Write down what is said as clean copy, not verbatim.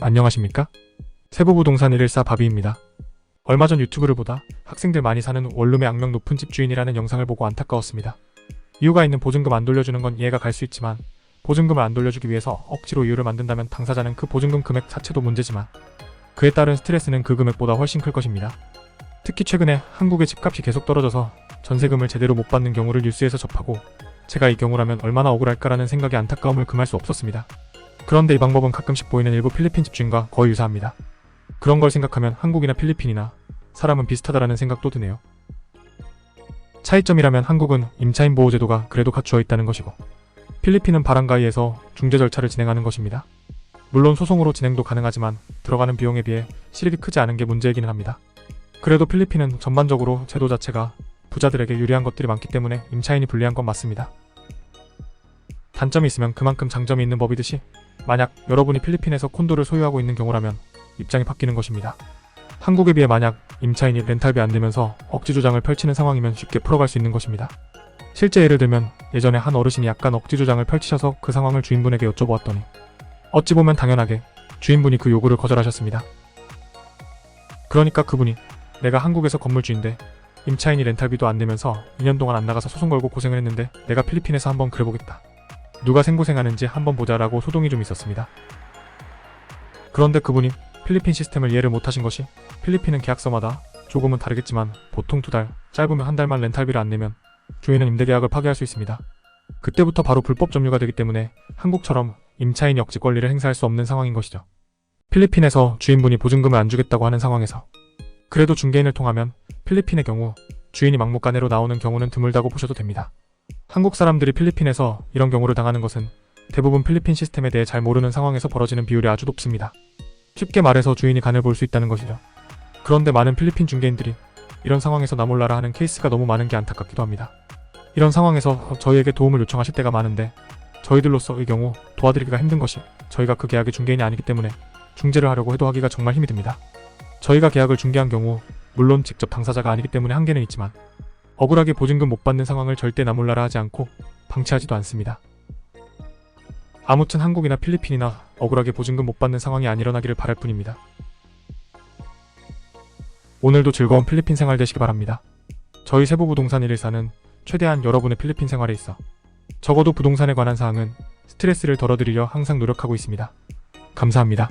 안녕하십니까? 세부부동산 114 바비입니다. 얼마 전 유튜브를 보다 학생들 많이 사는 원룸의 악명 높은 집 주인이라는 영상을 보고 안타까웠습니다. 이유가 있는 보증금 안 돌려주는 건 이해가 갈 수 있지만 보증금을 안 돌려주기 위해서 억지로 이유를 만든다면 당사자는 그 보증금 금액 자체도 문제지만 그에 따른 스트레스는 그 금액보다 훨씬 클 것입니다. 특히 최근에 한국의 집값이 계속 떨어져서 전세금을 제대로 못 받는 경우를 뉴스에서 접하고 제가 이 경우라면 얼마나 억울할까라는 생각에 안타까움을 금할 수 없었습니다. 그런데 이 방법은 가끔씩 보이는 일부 필리핀 집주인과 거의 유사합니다. 그런 걸 생각하면 한국이나 필리핀이나 사람은 비슷하다라는 생각도 드네요. 차이점이라면 한국은 임차인 보호 제도가 그래도 갖추어 있다는 것이고 필리핀은 바랑가이에서 중재 절차를 진행하는 것입니다. 물론 소송으로 진행도 가능하지만 들어가는 비용에 비해 실익이 크지 않은 게 문제이기는 합니다. 그래도 필리핀은 전반적으로 제도 자체가 부자들에게 유리한 것들이 많기 때문에 임차인이 불리한 건 맞습니다. 단점이 있으면 그만큼 장점이 있는 법이듯이 만약 여러분이 필리핀에서 콘도를 소유하고 있는 경우라면 입장이 바뀌는 것입니다. 한국에 비해 만약 임차인이 렌탈비 안 내면서 억지 주장을 펼치는 상황이면 쉽게 풀어갈 수 있는 것입니다. 실제 예를 들면 예전에 한 어르신이 약간 억지 주장을 펼치셔서 그 상황을 주인분에게 여쭤보았더니 어찌 보면 당연하게 주인분이 그 요구를 거절하셨습니다. 그러니까 그분이 내가 한국에서 건물주인데 임차인이 렌탈비도 안 내면서 2년 동안 안 나가서 소송 걸고 고생을 했는데 내가 필리핀에서 한번 그래보겠다. 누가 생고생하는지 한번 보자라고 소동이 좀 있었습니다. 그런데 그분이 필리핀 시스템을 이해를 못하신 것이 필리핀은 계약서마다 조금은 다르겠지만 보통 2달, 짧으면 한 달만 렌탈비를 안 내면 주인은 임대계약을 파기할 수 있습니다. 그때부터 바로 불법 점유가 되기 때문에 한국처럼 임차인이 억지 권리를 행사할 수 없는 상황인 것이죠. 필리핀에서 주인분이 보증금을 안 주겠다고 하는 상황에서 그래도 중개인을 통하면 필리핀의 경우 주인이 막무가내로 나오는 경우는 드물다고 보셔도 됩니다. 한국 사람들이 필리핀에서 이런 경우를 당하는 것은 대부분 필리핀 시스템에 대해 잘 모르는 상황에서 벌어지는 비율이 아주 높습니다. 쉽게 말해서 주인이 간을 볼 수 있다는 것이죠. 그런데 많은 필리핀 중개인들이 이런 상황에서 나 몰라라 하는 케이스가 너무 많은 게 안타깝기도 합니다. 이런 상황에서 저희에게 도움을 요청하실 때가 많은데 저희들로서의 경우 도와드리기가 힘든 것이 저희가 그 계약의 중개인이 아니기 때문에 중재를 하려고 해도 하기가 정말 힘이 듭니다. 저희가 계약을 중개한 경우 물론 직접 당사자가 아니기 때문에 한계는 있지만 억울하게 보증금 못 받는 상황을 절대 나 몰라라 하지 않고 방치하지도 않습니다. 아무튼 한국이나 필리핀이나 억울하게 보증금 못 받는 상황이 안 일어나기를 바랄 뿐입니다. 오늘도 즐거운 필리핀 생활 되시기 바랍니다. 저희 세부부동산 114는 최대한 여러분의 필리핀 생활에 있어 적어도 부동산에 관한 사항은 스트레스를 덜어드리려 항상 노력하고 있습니다. 감사합니다.